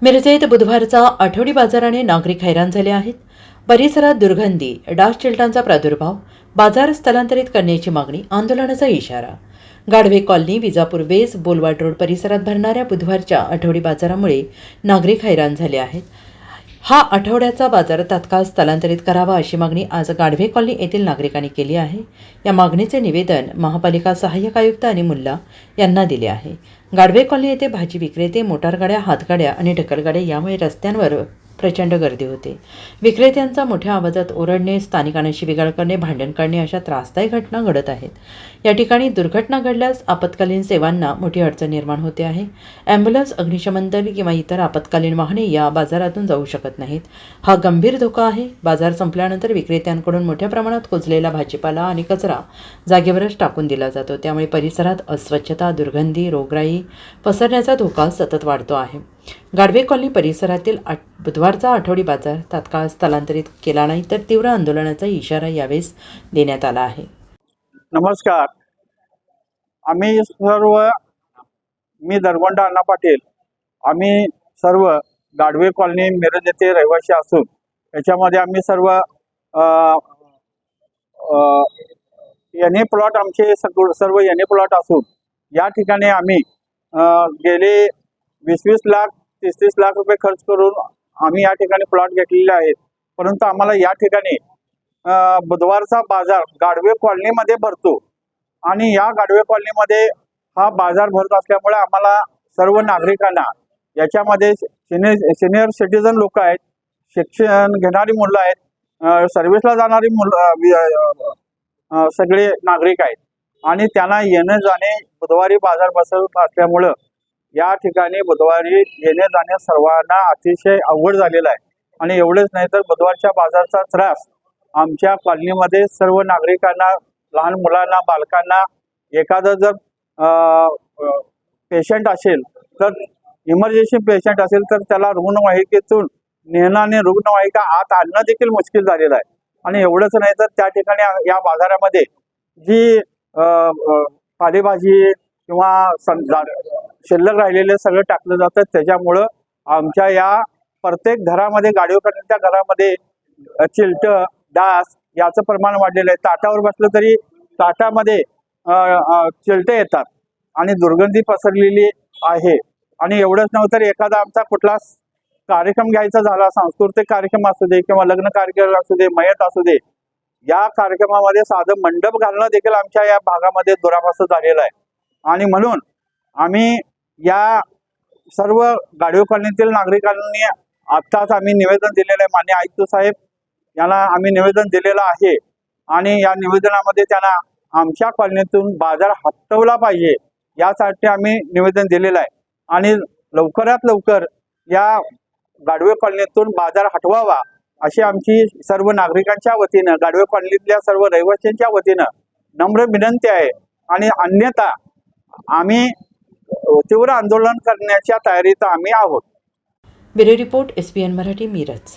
मिरजेत बुधवारचा आठवडी बाजाराने नागरिक हैराण झाले आहेत. परिसरात दुर्गंधी, डास चिलटांचा प्रादुर्भाव, बाजार स्थलांतरित करण्याची मागणी, आंदोलनाचा इशारा. गाढवे कॉलनी, विजापूर वेस, बोलवाड रोड परिसरात भरणाऱ्या बुधवारच्या आठवडी बाजारामुळे नागरिक हैराण झाले आहेत. हा आठवड्याचा बाजार तात्काळ स्थलांतरित करावा अशी मागणी आज गाढवे कॉलनी येथील नागरिकांनी केली आहे. या मागणीचे निवेदन महापालिका सहाय्यक आयुक्त आणि मुल्ला यांना दिले आहे. गाढवे कॉलनी येथे भाजी विक्रेते, मोटारगाड्या, हातगाड्या आणि ढकलगाड्या यामुळे रस्त्यांवर प्रचंड गर्दी होते. विक्रेत्यांचा मोठ्या आवाजात ओरडणे, स्थानिकांना शिवीगाळ करणे, भांडण करणे अशा त्रासदायक घटना घडत आहेत. या ठिकाणी दुर्घटना घडल्यास आपत्कालीन सेवांना मोठी अडचण निर्माण होते आहे. ॲम्ब्युलन्स, अग्निशमन दल किंवा इतर आपत्कालीन वाहने या बाजारातून जाऊ शकत नाहीत. हा गंभीर धोका आहे. बाजार संपल्यानंतर विक्रेत्यांकडून मोठ्या प्रमाणात कुजलेला भाजीपाला आणि कचरा जागेवरच टाकून दिला जातो. त्यामुळे परिसरात अस्वच्छता, दुर्गंधी, रोगराई पसरण्याचा धोका सतत वाढतो आहे. गाढवे कॉलनी परिसरातील बुधवारचा आठवडी बाजार तात्काळ स्थलांतरित केला नाही तर तीव्र आंदोलनाचा इशारा यावेळेस देण्यात आला आहे. नमस्कार. आम्ही सर्व, मी धर्मंड अण्णा पाटील, आम्ही सर्व गाढवे कॉलनी मिरज येथे रहिवासी असून याच्यामध्ये आम्ही सर्व एन ए प्लॉट, आमचे सर्व एन ए प्लॉट असून या ठिकाणी आम्ही गेले 20-20 लाख 30-30 लाख रुपये खर्च करून आम्ही या ठिकाणी प्लॉट घेतलेले आहेत. परंतु आम्हाला या ठिकाणी बुधवारचा बाजार गाढवे कॉलनीमध्ये भरतो आणि या गाढवे कॉलनीमध्ये हा बाजार भरत असल्यामुळे आम्हाला सर्व नागरिकांना याच्यामध्ये सिनियर सिटीजन लोक आहेत, शिक्षण घेणारी मुलं आहेत, सर्व्हिसला जाणारी मुलं, सगळे नागरिक आहेत आणि त्यांना येणे जाणे बुधवारी बाजार बसत असल्यामुळं या ठिकाणी बुधवारी येणे जाणे सर्वांना अतिशय अवघड झालेला आहे. आणि एवढेच नाही तर बुधवारच्या बाजारचा त्रास आमच्या कॉलनीमध्ये सर्व नागरिकांना, लहान मुलांना, बालकांना, एखादं जर पेशंट असेल तर इमर्जन्सी पेशंट असेल तर त्याला रुग्णवाहिकेतून नेणं आणि रुग्णवाहिका आत आणणं देखील मुश्किल झालेलं आहे. आणि एवढंच नाही तर त्या ठिकाणी या बाजारामध्ये जी पालेभाजी किंवा शिल्लक राहिलेले सगळं टाकलं जातं. त्याच्यामुळं आमच्या या प्रत्येक घरामध्ये, गाडीवर घरामध्ये चिलट, डास याचं प्रमाण वाढलेलं आहे. ताटावर बसलं तरी ताटामध्ये चिलट येतात आणि दुर्गंधी पसरलेली आहे. आणि एवढंच नव्हतं तर एखादा आमचा कुठला कार्यक्रम घ्यायचा झाला, सांस्कृतिक कार्यक्रम असू दे किंवा लग्न कार्यक्रम असू दे, मयत असू दे, या कार्यक्रमामध्ये साधं मंडप घालणं देखील आमच्या या भागामध्ये दुराभास झालेलं आहे. आणि म्हणून आम्ही या सर्व गाढवे कॉलनीतील नागरिकांनी आत्ताच आम्ही निवेदन दिलेलं आहे. माननीय आयुक्त साहेब यांना आम्ही निवेदन दिलेलं आहे आणि या निवेदनामध्ये त्यांना आमच्या कॉलनीतून बाजार हटवला पाहिजे यासाठी आम्ही निवेदन दिलेलं आहे. आणि लवकरात लवकर या गाढवे कॉलनीतून बाजार हटवावा अशी आमची सर्व नागरिकांच्या वतीनं, गाढवे कॉलनीतल्या सर्व रहिवाशांच्या वतीनं नम्र विनंती आहे. आणि अन्यथा आम्ही तीव्र आंदोलन करण्याच्या तयारीत आम्ही आहोत. Bureau report, SBN Marathi, Miraj.